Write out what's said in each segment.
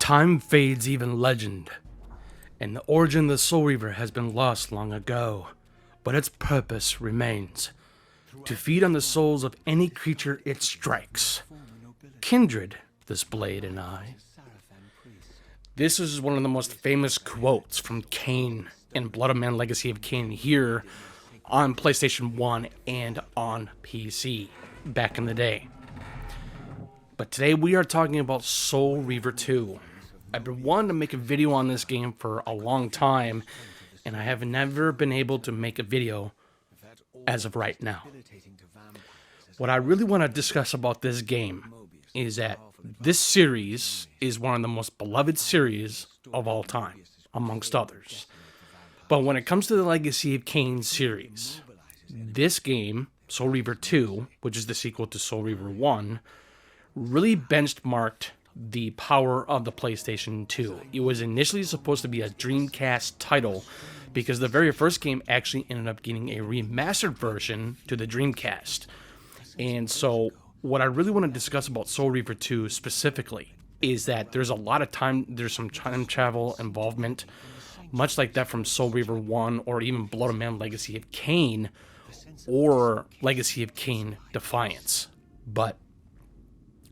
Time fades even legend, and the origin of the Soul Reaver has been lost long ago, but its purpose remains, to feed on the souls of any creature it strikes. Kindred, this blade and I. This is one of the most famous quotes from Cain in Blood of Man Legacy of Cain here on PlayStation 1 and on PC back in the day. But today we are talking about Soul Reaver 2. I've been wanting to make a video on this game for a long time, and I have never been able to make a video as of right now. What I really want to discuss about this game is that this series is one of the most beloved series of all time, amongst others. But when it comes to the Legacy of Cain series, this game, Soul Reaver 2, which is the sequel to Soul Reaver 1, really benchmarked the power of the PlayStation 2. It was initially supposed to be a Dreamcast title because the very first game actually ended up getting a remastered version to the Dreamcast. And so what I really want to discuss about Soul Reaver 2 specifically is that there's some time travel involvement, much like that from Soul Reaver 1 or even Blood of Man Legacy of Cain or Legacy of Cain Defiance. But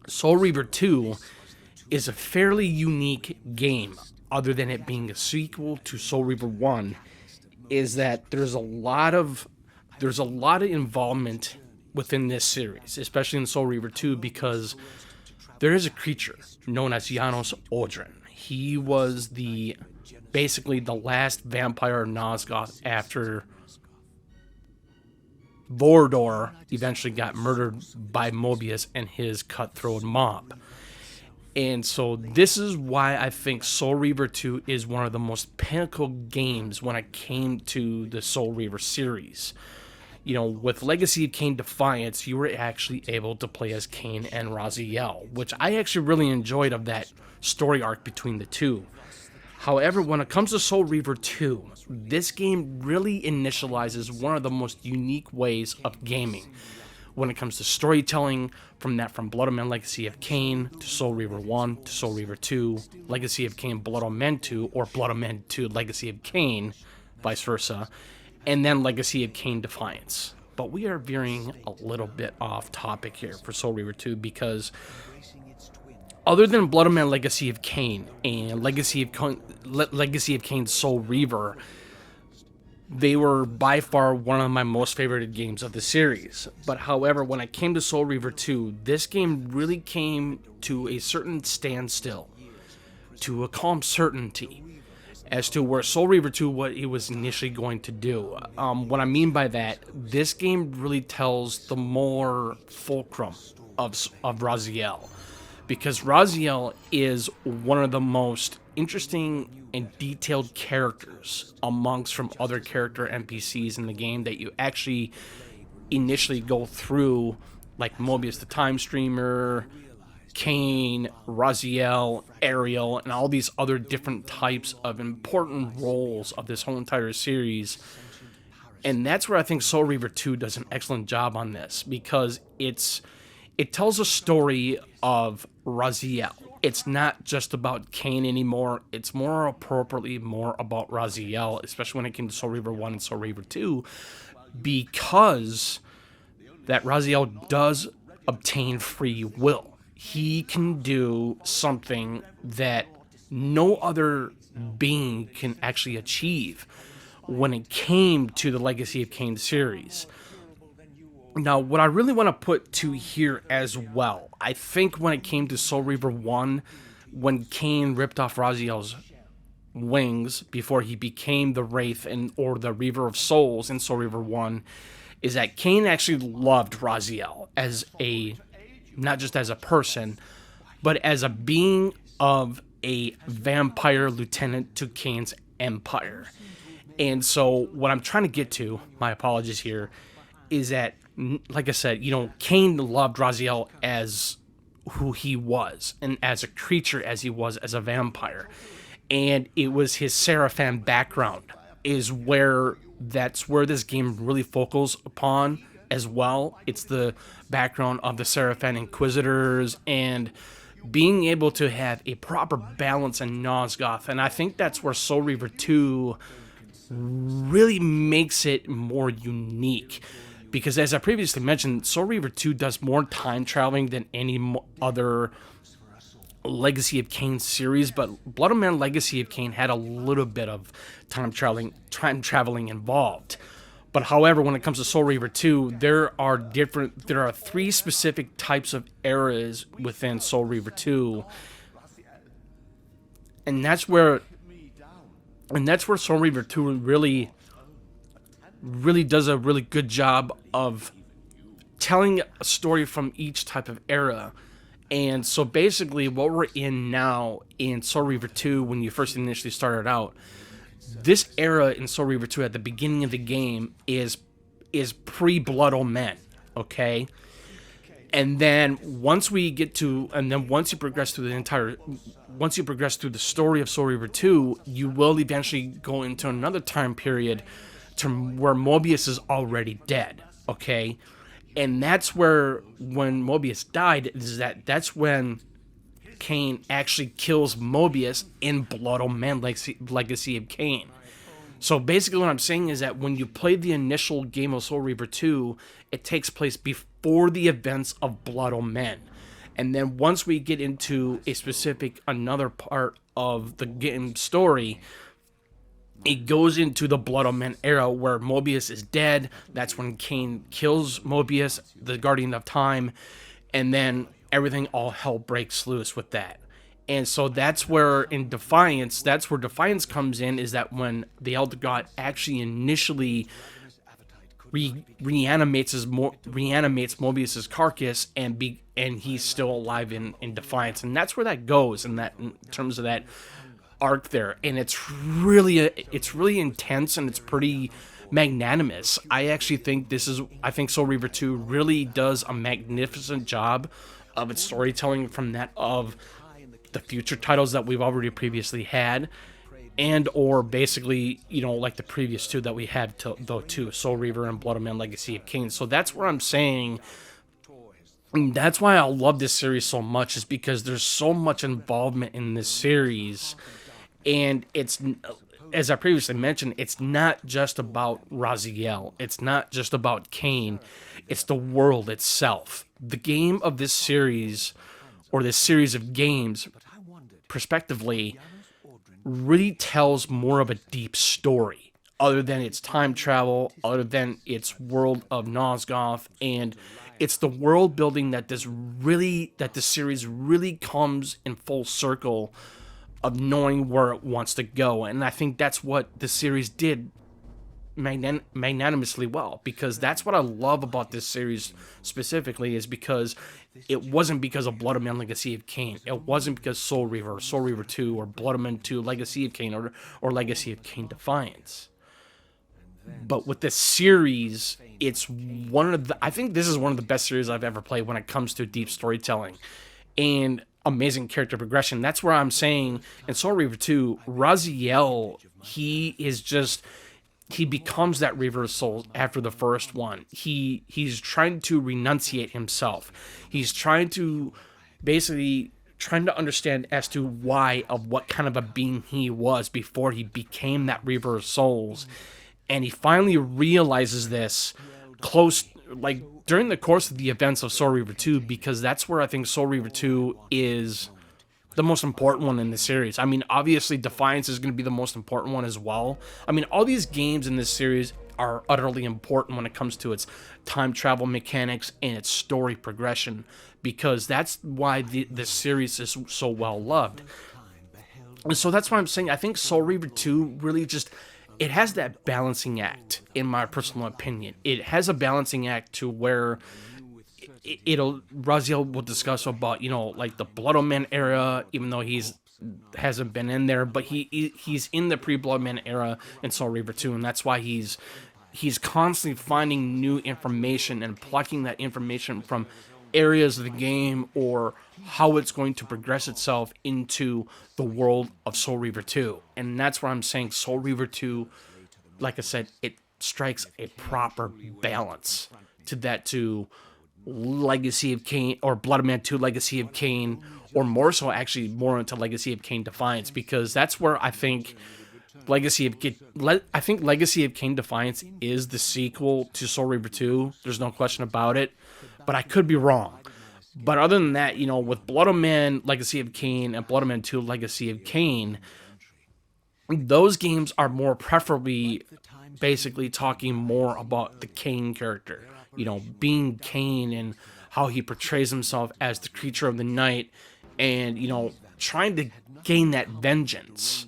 Soul Reaver 2 is a fairly unique game, other than it being a sequel to Soul Reaver 1, is that there's a lot of involvement within this series, especially in Soul Reaver 2, because there is a creature known as Janos Odrin. He was basically the last vampire of Nosgoth after Vordor eventually got murdered by Mobius and his cutthroat mob. And so this is why I think Soul Reaver 2 is one of the most pinnacle games when it came to the Soul Reaver series. You know, with Legacy of Cain Defiance, you were actually able to play as Cain and Raziel, which I actually really enjoyed of that story arc between the two. However, when it comes to Soul Reaver 2, this game really initializes one of the most unique ways of gaming when it comes to storytelling, from Blood of Man Legacy of Cain to Soul Reaver 1 to Soul Reaver 2, Legacy of Cain Blood of Man 2, or Blood of Man 2 Legacy of Cain, vice versa, and then Legacy of Cain Defiance. But we are veering a little bit off topic here for Soul Reaver 2 because other than Blood of Man Legacy of Cain and Legacy of Cain Soul Reaver, they were by far one of my most favorited games of the series. But however, when it came to Soul Reaver 2, this game really came to a certain standstill, to a calm certainty as to where Soul Reaver 2, what it was initially going to do. What I mean by that, this game really tells the more fulcrum of Raziel, because Raziel is one of the most interesting and detailed characters amongst from other character NPCs in the game that you actually initially go through, like Mobius the Time Streamer, Cain, Raziel, Ariel, and all these other different types of important roles of this whole entire series. And that's where I think Soul Reaver 2 does an excellent job on this, because it tells a story of Raziel. It's not just about Cain anymore. It's more appropriately more about Raziel, especially when it came to Soul Reaver 1 and Soul Reaver 2, because that Raziel does obtain free will. He can do something that no other being can actually achieve when it came to the Legacy of Cain series. Now, what I really want to put to here as well, I think when it came to Soul Reaver 1, when Cain ripped off Raziel's wings before he became the Wraith or the Reaver of Souls in Soul Reaver 1, is that Cain actually loved Raziel as not just as a person, but as a being of a vampire lieutenant to Cain's empire. And so what I'm trying to get to, my apologies here, is that, like I said, Cain loved Raziel as who he was and as a creature as he was as a vampire. And it was his Seraphim background that's where this game really focuses upon as well. It's the background of the Seraphim Inquisitors and being able to have a proper balance in Nosgoth. And I think that's where Soul Reaver 2 really makes it more unique. Because as I previously mentioned, Soul Reaver 2 does more time traveling than any other Legacy of Kain series, but Blood and Man Legacy of Kain had a little bit of time traveling involved. But however, when it comes to Soul Reaver 2, there are 3 specific types of eras within Soul Reaver 2. And that's where Soul Reaver 2 really does a really good job of telling a story from each type of era. And so basically what we're in now in Soul Reaver 2, when you first initially started out, this era in Soul Reaver 2 at the beginning of the game is pre-Blood Omen, okay? And then once you progress through the story of Soul Reaver 2, you will eventually go into another time period where Mobius is already dead, okay? And that's where, when Mobius died, that's when Kain actually kills Mobius in Blood Omen Legacy of Kain. So basically what I'm saying is that when you play the initial game of Soul Reaver 2, it takes place before the events of Blood Omen. And then once we get into another part of the game story, it goes into the Blood Omen era where Mobius is dead. That's when Kain kills Mobius, the Guardian of Time, and then everything, all hell breaks loose with that. And so that's where Defiance comes in, is that when the Elder God actually initially reanimates Mobius's carcass, and he's still alive in Defiance. And that's where that goes in terms of that arc there. And it's really intense, and it's pretty magnanimous. I actually think Soul Reaver 2 really does a magnificent job of its storytelling from that of the future titles that we've already previously had, and or basically, like the previous 2 that we had, Soul Reaver and Blood Man Legacy of Kain. So that's where I'm saying, and that's why I love this series so much, is because there's so much involvement in this series. And it's, as I previously mentioned, it's not just about Raziel. It's not just about Kain. It's the world itself. The game of this series, or this series of games, prospectively, really tells more of a deep story, other than its time travel, other than its world of Nosgoth, and it's the world building that this series really comes in full circle of knowing where it wants to go. And I think that's what the series did magnanimously well, because that's what I love about this series specifically, is because it wasn't because of Blood Man Legacy of Kain. It wasn't because Soul Reaver 2, or Blood Man 2 Legacy of Kain, or Legacy of Kain Defiance. But with this series, I think this is one of the best series I've ever played when it comes to deep storytelling and amazing character progression. That's where I'm saying in Soul Reaver 2, Raziel, he becomes that Reaver of Souls after the first one. He's trying to renunciate himself. He's trying to understand as to what kind of a being he was before he became that Reaver of Souls. And he finally realizes this during the course of the events of Soul Reaver 2, because that's where I think Soul Reaver 2 is the most important one in the series. I mean, obviously Defiance is going to be the most important one as well. I mean, all these games in this series are utterly important when it comes to its time travel mechanics and its story progression, because that's why this series is so well loved. And so that's why I'm saying I think Soul Reaver 2 really it has that balancing act, in my personal opinion. It has a balancing act to where Raziel will discuss about, like the Blood Man era, even though hasn't been in there, but he's in the pre-Blood Man era in Soul Reaver 2, and that's why he's constantly finding new information and plucking that information from areas of the game, or how it's going to progress itself into the world of Soul Reaver 2. And that's where I'm saying Soul Reaver 2, like I said, it strikes a proper balance to Legacy of Kain or Blood and Man 2 Legacy of Kain, or more so actually more into Legacy of Kain Defiance, because that's where I think Legacy of Kain Defiance is the sequel to Soul Reaver 2. There's no question about it, but I could be wrong. But other than that, with Blood and Man Legacy of Kain and Blood and Man 2 Legacy of Kain, those games are more preferably basically talking more about the Kain character, being Kain and how he portrays himself as the creature of the night and, trying to gain that vengeance.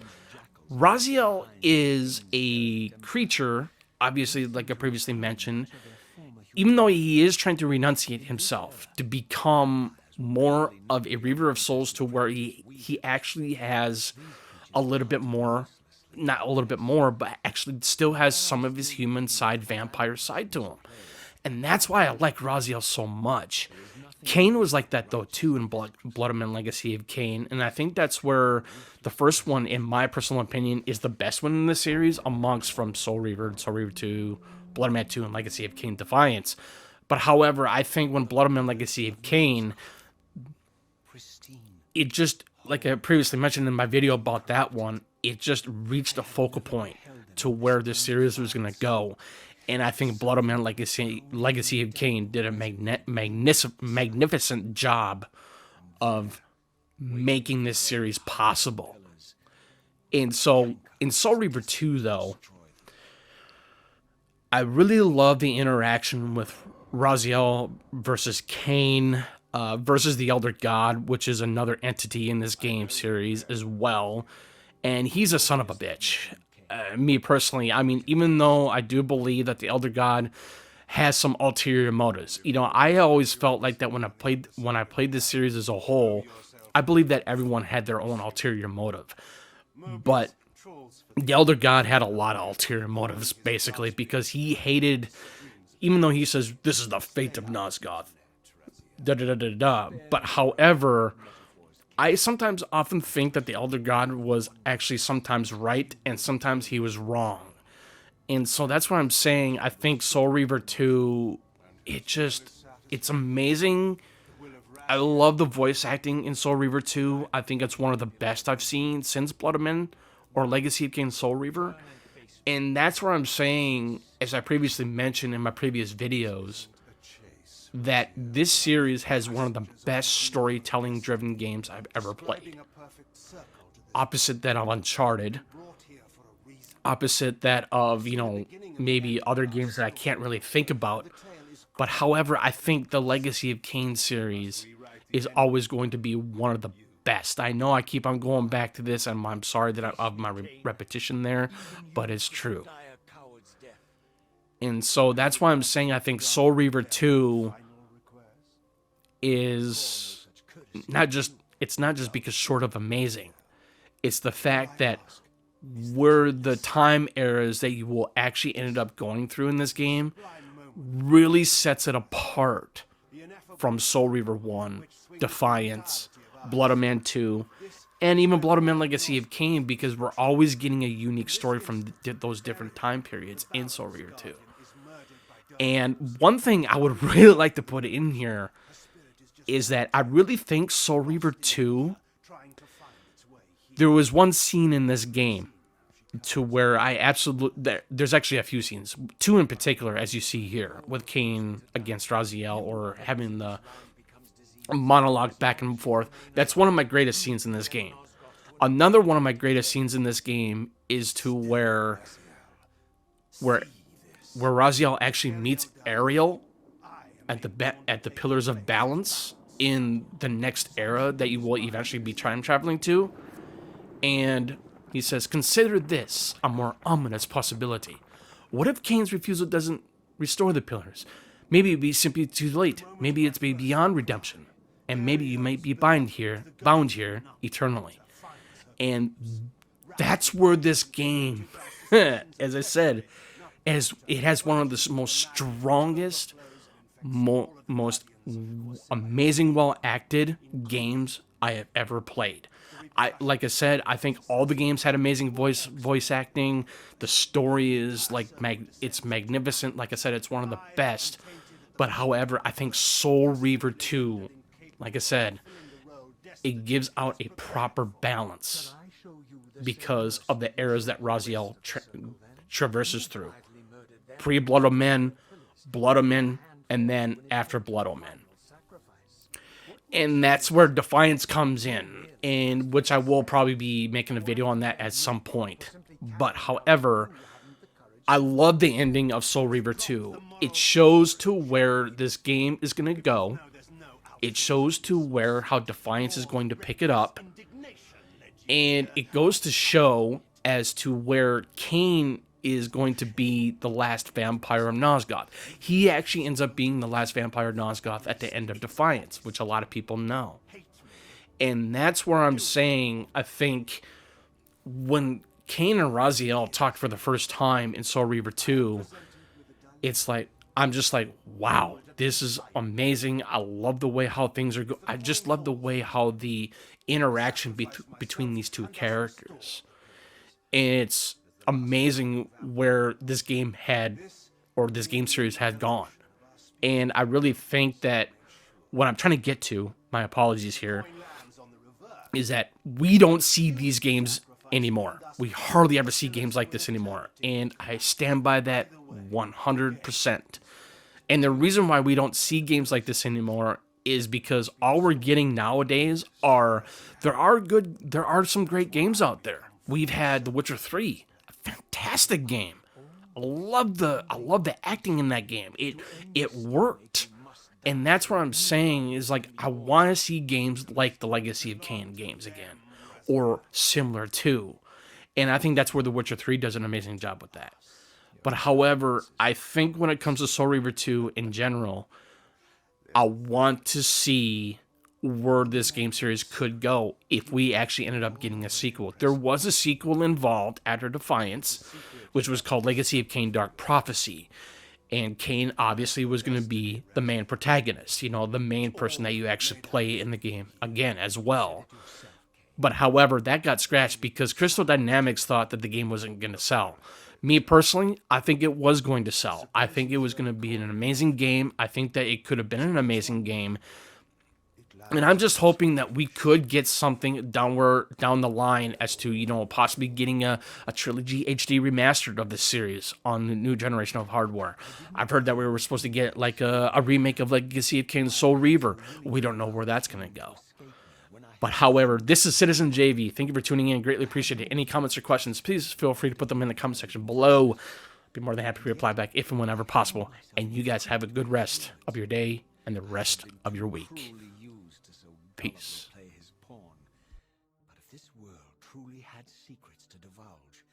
Raziel is a creature, obviously, like I previously mentioned, even though he is trying to renunciate himself to become more of a Reaver of Souls, to where he actually has a little bit more, not a little bit more, but actually still has some of his human side, vampire side to him. And that's why I like Raziel so much. Kain was like that, though, too, in Blood and Man Legacy of Kain. And I think that's where the first one, in my personal opinion, is the best one in the series amongst from Soul Reaver, Soul Reaver 2, Blood and Man 2, and Legacy of Kain Defiance. But however, I think when Blood and Man Legacy of Kain, it just, like I previously mentioned in my video about that one, it just reached a focal point to where this series was going to go. And I think Blood and Man Legacy of Kain did a magnificent job of making this series possible. And so, in Soul Reaver 2, though, I really love the interaction with Raziel versus Kain versus the Elder God, which is another entity in this game series as well. And he's a son of a bitch. Me personally, I mean, even though I do believe that the Elder God has some ulterior motives, I always felt like that when I played this series as a whole, I believe that everyone had their own ulterior motive. But the Elder God had a lot of ulterior motives, basically, because he hated, even though he says, this is the fate of Nosgoth, but however, I sometimes often think that the Elder God was actually sometimes right and sometimes he was wrong. And so that's what I'm saying. I think Soul Reaver 2, it's amazing. I love the voice acting in Soul Reaver 2. I think it's one of the best I've seen since Blood and Man or Legacy of Kain Soul Reaver. And that's where I'm saying, as I previously mentioned in my previous videos, that this series has one of the best storytelling-driven games I've ever played. Opposite that of Uncharted. Opposite that of, maybe other games that I can't really think about. But however, I think the Legacy of Kain series is always going to be one of the best. I know I keep on going back to this, and I'm sorry that of my repetition there, but it's true. And so that's why I'm saying I think Soul Reaver 2 is not just because short of amazing. It's the fact that where the time eras that you will actually ended up going through in this game really sets it apart from Soul Reaver 1, Defiance, Blood and Man 2, and even Blood and Man Legacy of Kain, because we're always getting a unique story from those different time periods in Soul Reaver 2. And one thing I would really like to put in here is that I really think Soul Reaver 2, there was one scene in this game to where there's actually a few scenes, two in particular, as you see here, with Kain against Raziel, or having the monologue back and forth. That's one of my greatest scenes in this game. Another one of my greatest scenes in this game is to where Raziel actually meets Ariel at the Pillars of Balance in the next era that you will eventually be time traveling to. And he says, consider this a more ominous possibility. What if Kain's refusal doesn't restore the pillars? Maybe it'd be simply too late. Maybe it's beyond redemption. And maybe you might be bound here eternally. And that's where this game, as I said, it has one of the most strongest, most amazing, well-acted games I have ever played. Like I said, I think all the games had amazing voice acting. The story is it's magnificent. Like I said, it's one of the best. But however, I think Soul Reaver 2, like I said, it gives out a proper balance because of the eras that Raziel traverses through. Pre-Blood of Men, Blood of Men, and then after Blood of Men. And that's where Defiance comes in, and which I will probably be making a video on that at some point. But however, I love the ending of Soul Reaver 2. It shows to where this game is going to go. It shows to where how Defiance is going to pick it up. And it goes to show as to where Cain is going to be the last vampire of Nosgoth. He actually ends up being the last vampire of Nosgoth at the end of Defiance, which a lot of people know. And that's where I'm saying, I think, when Cain and Raziel talked for the first time in Soul Reaver 2, it's like, I'm just like, wow, this is amazing. I love the way how things are going. I just love the way how the interaction between these two characters. And it's amazing where this game had, or this game series had gone. And I really think that what I'm trying to get to, my apologies here, is that we don't see these games anymore. We hardly ever see games like this anymore. And I stand by that 100%. And the reason why we don't see games like this anymore is because all we're getting nowadays are, there are some great games out there. We've had The Witcher 3, a fantastic game. I love the acting in that game. It worked. And that's what I'm saying is, like, I want to see games like the Legacy of Kain games again, or similar to. And I think that's where The Witcher 3 does an amazing job with that. But however, I think when it comes to Soul Reaver 2 in general, I want to see where this game series could go if we actually ended up getting a sequel. There was a sequel involved after Defiance, which was called Legacy of Kain Dark Prophecy. And Cain obviously was going to be the main protagonist, you know, the main person that you actually play in the game again as well. But however, that got scratched because Crystal Dynamics thought that the game wasn't going to sell. Me personally, I think it was going to sell. I think it was going to be an amazing game. I think that it could have been an amazing game. And I'm just hoping that we could get something down the line as to, you know, possibly getting a trilogy HD remastered of this series on the new generation of hardware. I've heard that we were supposed to get like a remake of Legacy of Kain Soul Reaver. We don't know where that's going to go. But however, this is Citizen JV. Thank you for tuning in. Greatly appreciate it. Any comments or questions, please feel free to put them in the comment section below. Be more than happy to reply back if and whenever possible. And you guys have a good rest of your day and the rest of your week. Peace. But if this world truly had secrets to divulge,